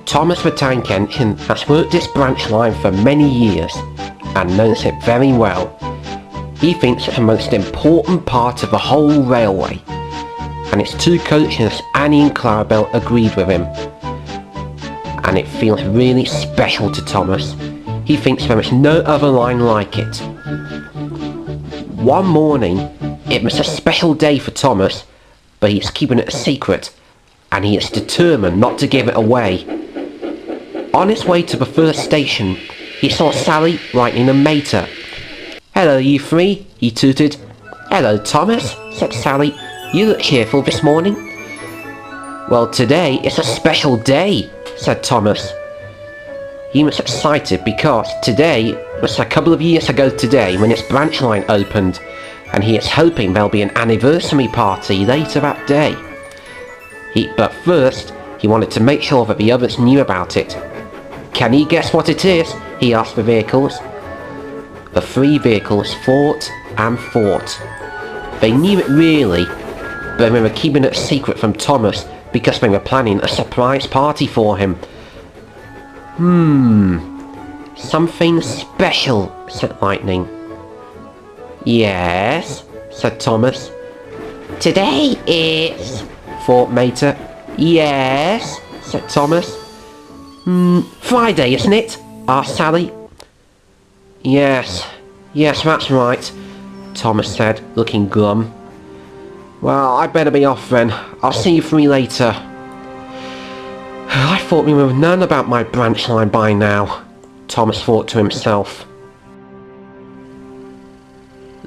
Thomas the Tank Engine has worked this branch line for many years and knows it very well. He thinks it's the most important part of the whole railway, and its two coaches, Annie and Clarabelle, agreed with him. And it feels really special to Thomas. He thinks there is no other line like it. One morning, it was a special day for Thomas, but he's keeping it a secret, and he is determined not to give it away. On his way to the first station, he saw Sally, Lightning and Mater. "Hello, you three," he tooted. "Hello, Thomas," said Sally. "You look cheerful this morning." "Well, today is a special day," said Thomas. He was excited because today was a couple of years ago today when its branch line opened, and he is hoping there'll be an anniversary party later that day. But first, he wanted to make sure that the others knew about it. "Can you guess what it is?" he asked the vehicles. The three vehicles thought and thought. They knew it really, but they were keeping it a secret from Thomas because they were planning a surprise party for him. Something special," said Lightning. "Yes," said Thomas. "Today is," thought Mater. "Yes," said Thomas. "Friday, isn't it?" asked Sally. Yes, that's right," Thomas said, looking glum. "Well, I'd better be off then. I'll see you three later." "I thought we would have known about my branch line by now," Thomas thought to himself.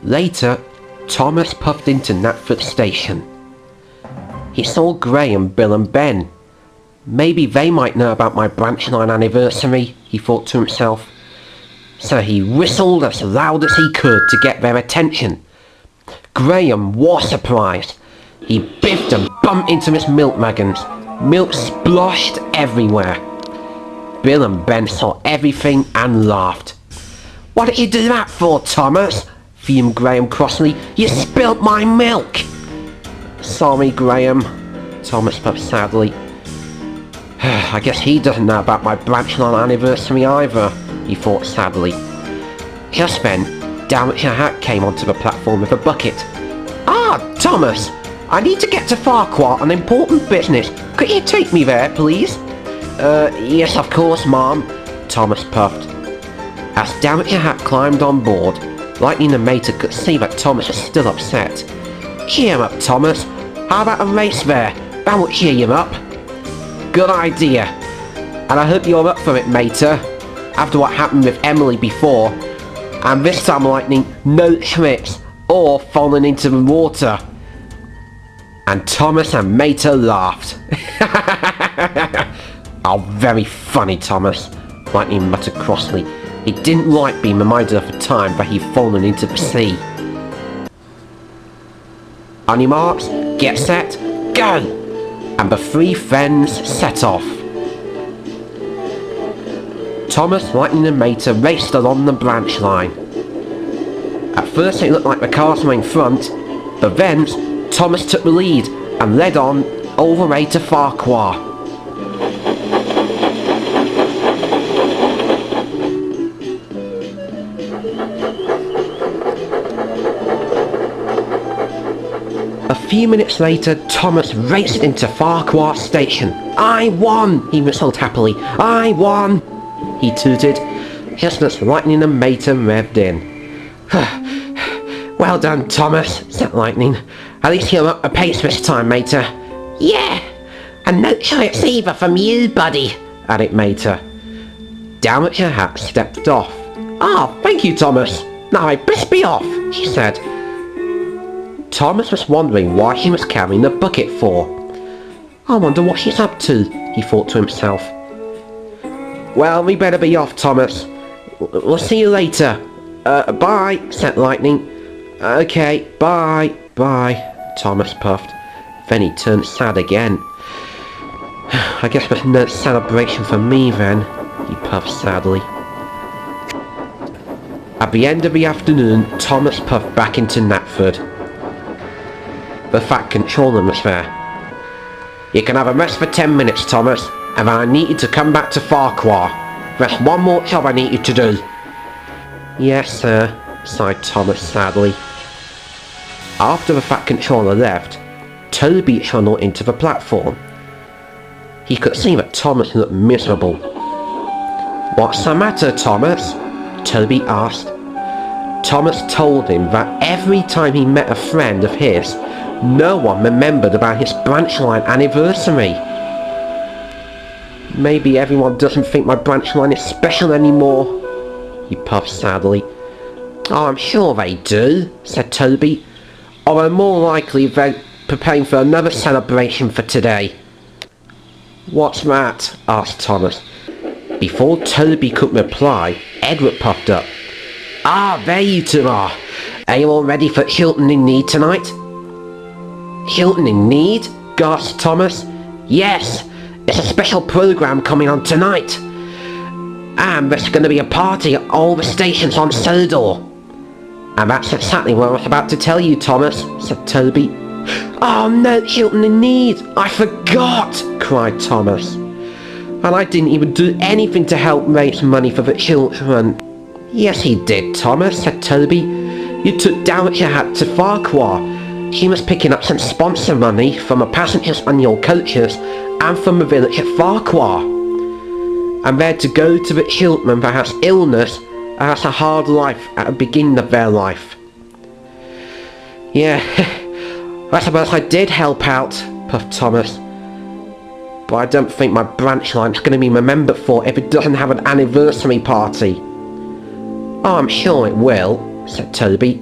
Later, Thomas puffed into Knapford Station. He saw Graham, Bill and Ben. Maybe they might know about my branch line anniversary, he thought to himself. So he whistled as loud as he could to get their attention. Graham was surprised. He biffed and bumped into his milk wagons. Milk splashed everywhere. Bill and Ben saw everything and laughed. "What did you do that for, Thomas?" fumed Graham crossly. "You spilt my milk!" "Sorry, Graham," Thomas puffed sadly. "I guess he doesn't know about my branch line anniversary either," he thought sadly. Just then, Dalmatshire Hat came onto the platform with a bucket. "Ah, Thomas! I need to get to Farquhar on important business. Could you take me there, please?" Yes, of course, Mom," Thomas puffed. As Dalmatshire Hat climbed on board, Lightning and Mater could see that Thomas was still upset. "Cheer up, Thomas. How about a race there? That will cheer you up." "Good idea. And I hope you're up for it, Mater. After what happened with Emily before. And this time, Lightning, no trips or falling into the water." And Thomas and Mater laughed. "Oh, very funny, Thomas," Lightning muttered crossly. He didn't like being reminded of the time that he'd fallen into the sea. On your marks, get set, go! And the three friends set off. Thomas, Lightning and Mater raced along the branch line. At first it looked like the cars were in front, but then Thomas took the lead and led on all the way to Farquhar. A few minutes later, Thomas raced into Farquhar Station. "I won!" he whistled happily. "I won!" he tooted, just as Lightning and Mater revved in. "Well done, Thomas," said Lightning. "At least you're up a pace this time, Mater." "Yeah, and no chance either from you, buddy," added Mater. Dalmatshire Hat stepped off. "Ah, thank you, Thomas. Now I'd best be off," she said. Thomas was wondering why she was carrying the bucket for. "I wonder what she's up to," he thought to himself. "Well, we better be off, Thomas. We'll see you later." Bye," said Lightning. "Okay, bye, Thomas puffed. Then he turned sad again. "I guess there's no celebration for me then," he puffed sadly. At the end of the afternoon, Thomas puffed back into Knapford. The Fat Controller was there. "You can have a rest for 10 minutes, Thomas, and then I need you to come back to Farquhar. There's one more job I need you to do. Yes, sir, sighed Thomas sadly. After the Fat Controller left, Toby trundled into the platform. He could see that Thomas looked miserable. What's the matter, Thomas? Toby asked. Thomas told him that every time he met a friend of his, no one remembered about his branch line anniversary. Maybe everyone doesn't think my branch line is special anymore, he puffed sadly. Oh, I'm sure they do, said Toby. Or more likely they're preparing for another celebration for today. What's that? Asked Thomas. Before Toby could reply, Edward puffed up. Ah, there you two are. Are you all ready for Chilton in Need tonight? Chilton in Need? Gasped Thomas. Yes, it's a special programme coming on tonight. And there's going to be a party at all the stations on Sodor. And that's exactly what I was about to tell you, Thomas, said Toby. Oh no, Chilton in Need! I forgot! Cried Thomas. And I didn't even do anything to help raise money for the children. Yes, he did, Thomas, said Toby. You took Dowager Hat to Farquhar. She was picking up some sponsor money from the passengers on your coaches and from the village at Farquhar. And they're to go to the children that has illness and has a hard life at the beginning of their life. Yeah, I suppose I did help out, puffed Thomas. But I don't think my branch line's going to be remembered for if it doesn't have an anniversary party. Oh, I'm sure it will, said Toby.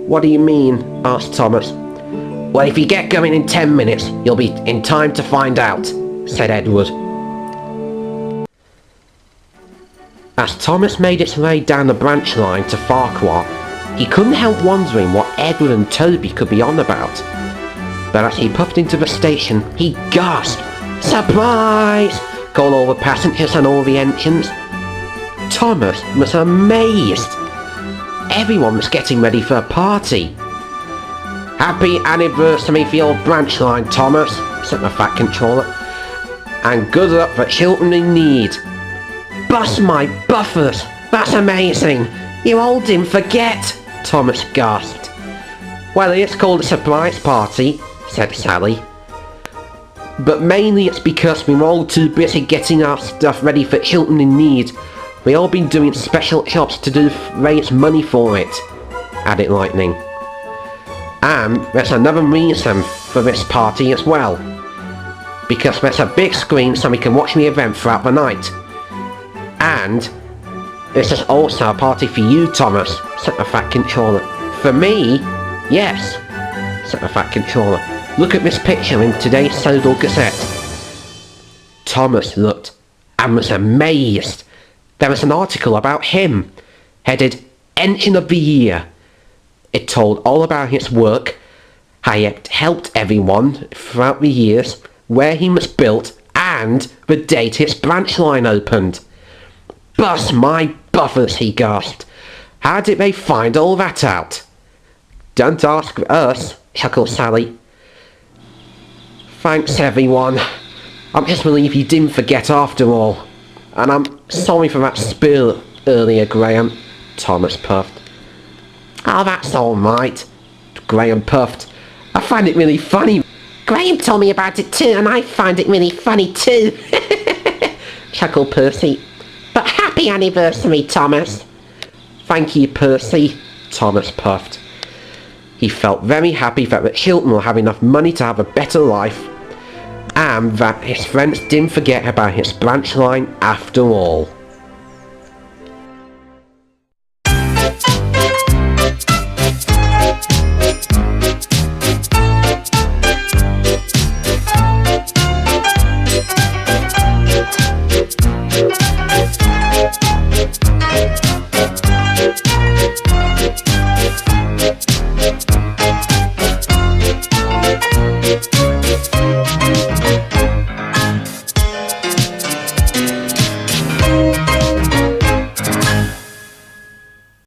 What do you mean? Asked Thomas. Well, if you get going in 10 minutes, you'll be in time to find out, said Edward. As Thomas made his way down the branch line to Farquhar, he couldn't help wondering what Edward and Toby could be on about. But as he puffed into the station, he gasped, "Surprise!" called all the passengers and all the engines. Thomas was amazed. Everyone was getting ready for a party. Happy anniversary for your branch line, Thomas, said the Fat Controller. And good luck for Chilton in Need. Bust my buffers! That's amazing! You all didn't forget! Thomas gasped. Well, it's called a surprise party, said Sally. But mainly it's because we were all too busy getting our stuff ready for Chilton in Need. We all been doing special jobs to raise money for it, added Lightning. And there's another reason for this party as well. Because there's a big screen so we can watch the event throughout the night. And this is also a party for you, Thomas, said the Fat Controller. For me? Yes, said the Fat Controller. Look at this picture in today's Sodor Gazette. Thomas looked and was amazed. There was an article about him, headed Engine of the Year. It told all about his work, how he had helped everyone throughout the years, where he was built, and the date his branch line opened. Bust my buffers, he gasped. How did they find all that out? Don't ask us, chuckled Sally. Thanks everyone. I'm just relieved you didn't forget after all. And I'm sorry for that spill earlier, Graham, Thomas puffed. Oh, that's alright, Graham puffed. I find it really funny. Graham told me about it too, and I find it really funny too, chuckled Percy. But happy anniversary, Thomas. Thank you, Percy, Thomas puffed. He felt very happy that the children will have enough money to have a better life, and that his friends didn't forget about his branch line after all.